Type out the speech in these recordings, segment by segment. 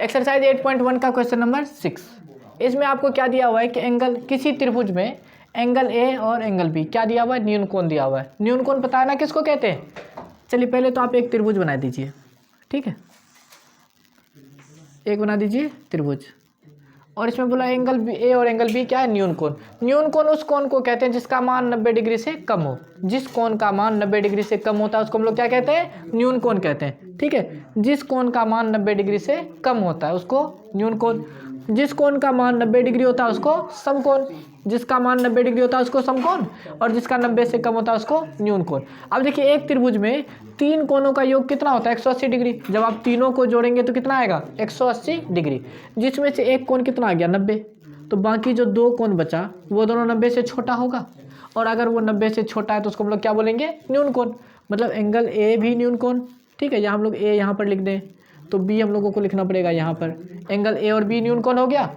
Exercise 8.1 का question number 6, इसमें आपको क्या दिया हुआ है कि एंगल किसी त्रिभुज में एंगल ए और एंगल बी क्या दिया हुआ है, न्यून कोण दिया हुआ है। न्यून कोण पता है ना किसको कहते हैं। चलिए पहले तो आप एक त्रिभुज बना दीजिए, ठीक है, एक बना दीजिए त्रिभुज, और इसमें बोला एंगल बी ए और एंगल बी क्या है, न्यून कोण। न्यून कोण उस कोण को कहते हैं जिसका मान 90 डिग्री से कम हो। जिस कोण का मान 90 डिग्री से कम होता है उसको हम लोग क्या कहते हैं, न्यून कोण कहते हैं, ठीक है। जिस कोण का मान 90 डिग्री से कम होता है उसको न्यून कोण, जिस कोण का मान 90 डिग्री होता है उसको समकोण, जिसका मान 90 डिग्री होता है उसको समकोण, और जिसका 90 से कम होता है उसको न्यून कोण। अब देखिए एक त्रिभुज में तीन कोणों का योग कितना होता है, 180 डिग्री। जब आप तीनों को जोड़ेंगे तो कितना आएगा, 180 डिग्री, जिसमें से एक कोण कितना आ गया, 90। तो बाकी जो दो कोण बचा वो दोनों 90 से छोटा होगा, और अगर वो 90 से छोटा है तो उसको हम लोग क्या बोलेंगे, न्यून कोण। मतलब एंगल ए भी न्यून कोण, ठीक है। यहाँ हम लोग ए यहाँ पर लिख दें तो बी हम लोगों को लिखना पड़ेगा यहाँ पर। एंगल ए और बी न्यून कोण हो गया,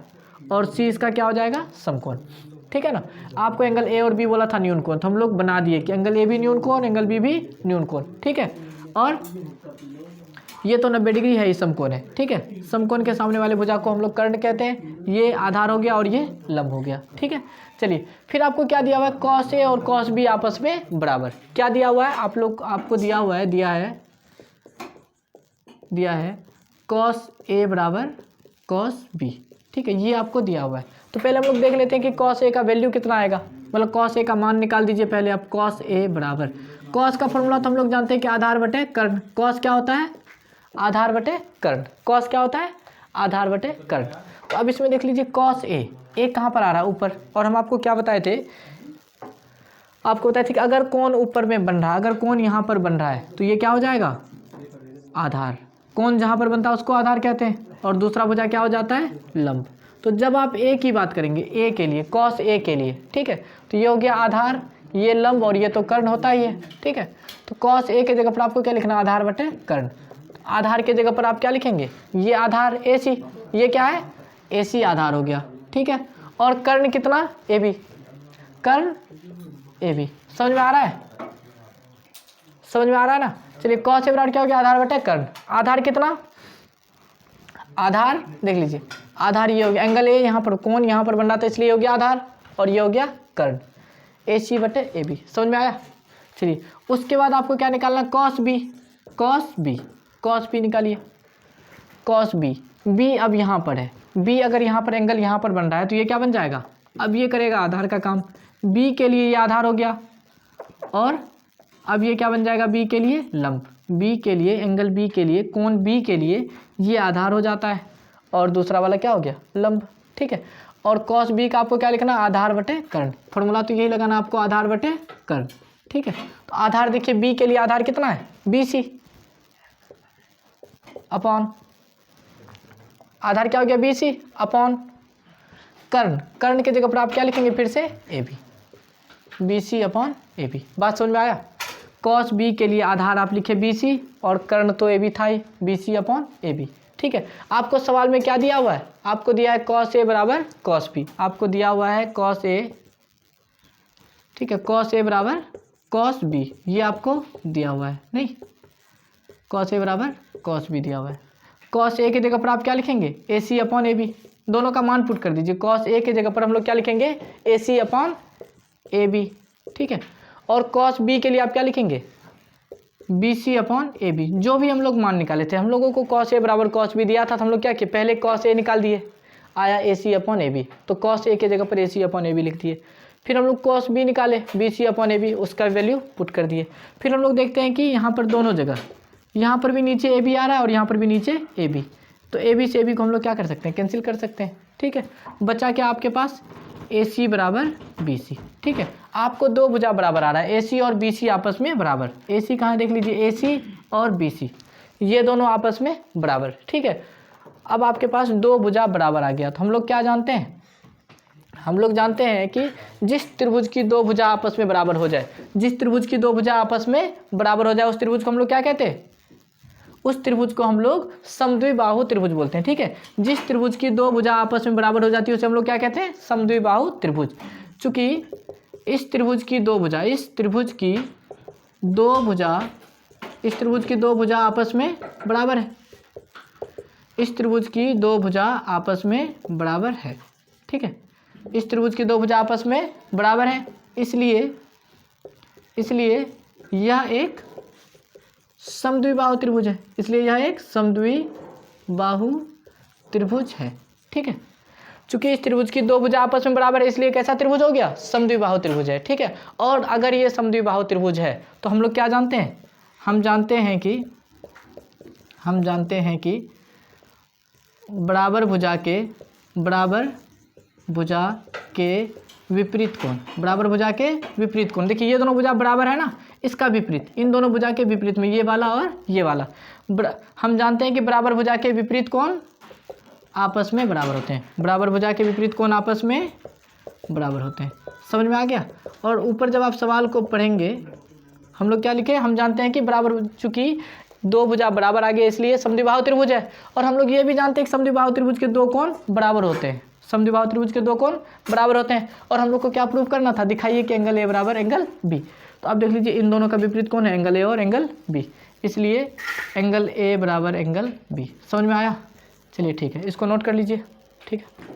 और सी इसका क्या हो जाएगा, समकोण, ठीक है ना। आपको एंगल ए और बी बोला था न्यून कोण, तो हम लोग बना दिए कि एंगल ए भी न्यून कोण, एंगल बी भी न्यून कोण, ठीक है। और ये तो 90 डिग्री है, ये समकोण है, ठीक है। समकोण के सामने वाले भुजा को हम लोग कर्ण कहते हैं। ये आधार हो गया और ये लंब हो गया, ठीक है। चलिए फिर आपको क्या दिया हुआ है, कॉस ए और कॉस बी आपस में बराबर। क्या दिया हुआ है आप लोग, आपको दिया हुआ है, दिया है कॉस ए बराबर कॉस बी, ठीक है, ये आपको दिया हुआ है। तो पहले हम लोग देख लेते हैं कि कॉस ए का वैल्यू कितना आएगा, मतलब कॉस ए का मान निकाल दीजिए पहले आप। कॉस ए बराबर, कॉस का फॉर्मूला तो हम लोग जानते हैं कि आधार बटे कर्ण। कॉस क्या होता है, आधार बटे कर्ण। कॉस क्या होता है, आधार बटे कर्ण। तो अब इसमें देख लीजिए कॉस ए, ए कहाँ पर आ रहा है, ऊपर। और हम आपको क्या बताए थे, आपको बताए थे कि अगर कोण ऊपर में बन रहा है, अगर कोण यहाँ पर बन रहा है तो ये क्या हो जाएगा, आधार। कोण जहाँ पर बनता है उसको आधार कहते हैं, और दूसरा भुजा क्या हो जाता है, लंब। तो जब आप ए की बात करेंगे, ए के लिए, कॉस ए के लिए, ठीक है, तो ये हो गया आधार, ये लंब, और ये तो कर्ण होता ही है, ठीक है। तो कॉस ए के जगह पर आपको क्या लिखना, आधार बटे कर्ण। आधार के जगह पर आप क्या लिखेंगे, ये आधार ए सी, ये क्या है, ए सी आधार हो गया, ठीक है। और कर्ण कितना, A B, Karna A B. समझ में आ रहा है, समझ में आ रहा है ना। चलिए कॉस ए बराबर क्या हो गया, आधार बटे कर्ण। आधार कितना, आधार देख लीजिए, आधार ये हो गया, एंगल ए यहाँ पर, कोण यहाँ पर बन रहा था इसलिए हो गया आधार, और ये हो गया कर्ण, ए सी बटे ए बी। समझ में आया। चलिए उसके बाद आपको क्या निकालना, cos B, cos B, cos B निकालिए, कॉस बी। बी अब यहाँ पर है, बी अगर यहाँ पर एंगल यहाँ पर बन रहा है तो ये क्या बन जाएगा, अब ये करेगा आधार का काम। बी के लिए ये आधार हो गया, और अब ये क्या बन जाएगा, बी के लिए लंब। बी के लिए, एंगल बी के लिए, कोण बी के लिए ये आधार हो जाता है, और दूसरा वाला क्या हो गया, लंब, ठीक है। और कॉस बी का आपको क्या लिखना, आधार बटे कर्ण। फॉर्मूला तो यही लगाना आपको, आधार बटे कर्ण, ठीक है। तो आधार देखिए बी के लिए आधार कितना है, बी सी अपॉन, आधार क्या हो गया, बी सी अपॉन कर्ण। कर्ण की जगह पर आप क्या लिखेंगे फिर से, A B, B C upon A B. बात समझ में आया। कॉस बी के लिए आधार आप लिखे बी सी, और कर्ण तो ए बी था ही, B C upon A B, ठीक है। आपको सवाल में क्या दिया हुआ है, आपको दिया है कॉस ए बराबर कॉस बी, आपको दिया हुआ है कॉस ए, ठीक है, कॉस ए बराबर कॉस बी, ये आपको दिया हुआ है, नहीं, कॉस ए बराबर कॉस बी दिया हुआ है। कॉस ए की जगह पर आप क्या लिखेंगे, ए सी अपॉन ए बी, दोनों का मान पुट कर दीजिए। कॉस ए की जगह पर हम लोग क्या लिखेंगे, ए सी अपॉन ए बी, ठीक है। और कॉस बी के लिए आप क्या लिखेंगे, B C upon A B. जो भी हम लोग मान निकाले थे, हम लोगों को कॉस ए बराबर कॉस बी दिया था, तो हम लोग क्या किए, पहले कॉस ए निकाल दिए, आया ए सी अपॉन ए बी, तो कॉस ए की जगह पर ए सी अपॉन ए बी लिख दिए। फिर हम लोग कॉस बी निकाले, B C upon A B, उसका वैल्यू पुट कर दिए। फिर हम लोग देखते हैं कि यहाँ पर दोनों जगह, यहाँ पर भी नीचे ए बी आ रहा है और यहाँ पर भी नीचे ए बी, तो ए बी से ए बी को हम लोग क्या कर सकते हैं, कैंसिल कर सकते हैं, ठीक है। बचा क्या आपके पास, ए सी बराबर बी सी, ठीक है। आपको दो भुजा बराबर आ रहा है, ए सी और बी सी आपस में बराबर। ए सी कहाँ देख लीजिए, ए सी और बी सी, ये दोनों आपस में बराबर, ठीक है। अब आपके पास दो भुजा बराबर आ गया, तो हम लोग क्या जानते हैं, हम लोग जानते हैं कि जिस त्रिभुज की दो भुजा आपस में बराबर हो जाए, जिस त्रिभुज की दो भुजा आपस में बराबर हो जाए उस त्रिभुज को हम लोग क्या कहते हैं, उस त्रिभुज को हम लोग समद्विबाहु त्रिभुज बोलते हैं, ठीक है। जिस त्रिभुज की दो भुजा आपस में बराबर हो जाती है उसे हम लोग क्या कहते हैं, समद्विबाहु त्रिभुज। चूंकि इस त्रिभुज की दो भुजा, इस त्रिभुज की दो भुजा, इस त्रिभुज की दो भुजा आपस में बराबर है, इस त्रिभुज की दो भुजा आपस में बराबर है, ठीक है। इस त्रिभुज की दो भुजा आपस में बराबर है, इसलिए यह एक समद्विबाहु त्रिभुज है, इसलिए यह एक समद्विबाहु त्रिभुज है, ठीक है। चूंकि इस त्रिभुज की दो भुजा आपस में बराबर है, इसलिए कैसा त्रिभुज हो गया, समद्विबाहु त्रिभुज है, ठीक है। और अगर ये समद्विबाहु त्रिभुज है तो हम लोग क्या जानते हैं, हम जानते हैं कि बराबर भुजा के विपरीत कोण, देखिए ये दोनों भुजा बराबर है ना, इसका विपरीत, इन दोनों भुजा के विपरीत में ये वाला और ये वाला, हम जानते हैं कि बराबर भुजा के विपरीत कोण आपस में बराबर होते हैं, बराबर भुजा के विपरीत कोण आपस में बराबर होते हैं। समझ में आ गया। और ऊपर जब आप सवाल को पढ़ेंगे हम लोग क्या लिखे, हम जानते हैं कि बराबर, चूंकि दो भुजा बराबर आ गए इसलिए समद्विबाहु त्रिभुज है। और हम लोग ये भी जानते हैं कि समद्विबाहु त्रिभुज के दो कोण बराबर होते हैं, समद्विबाहु त्रिभुज के दो कोण बराबर होते हैं। और हम लोग को क्या प्रूव करना था, दिखाइए कि एंगल ए बराबर एंगल बी। तो आप देख लीजिए इन दोनों का विपरीत कौन है, एंगल ए और एंगल बी, इसलिए एंगल ए बराबर एंगल बी। समझ में आया। चलिए ठीक है, इसको नोट कर लीजिए, ठीक है।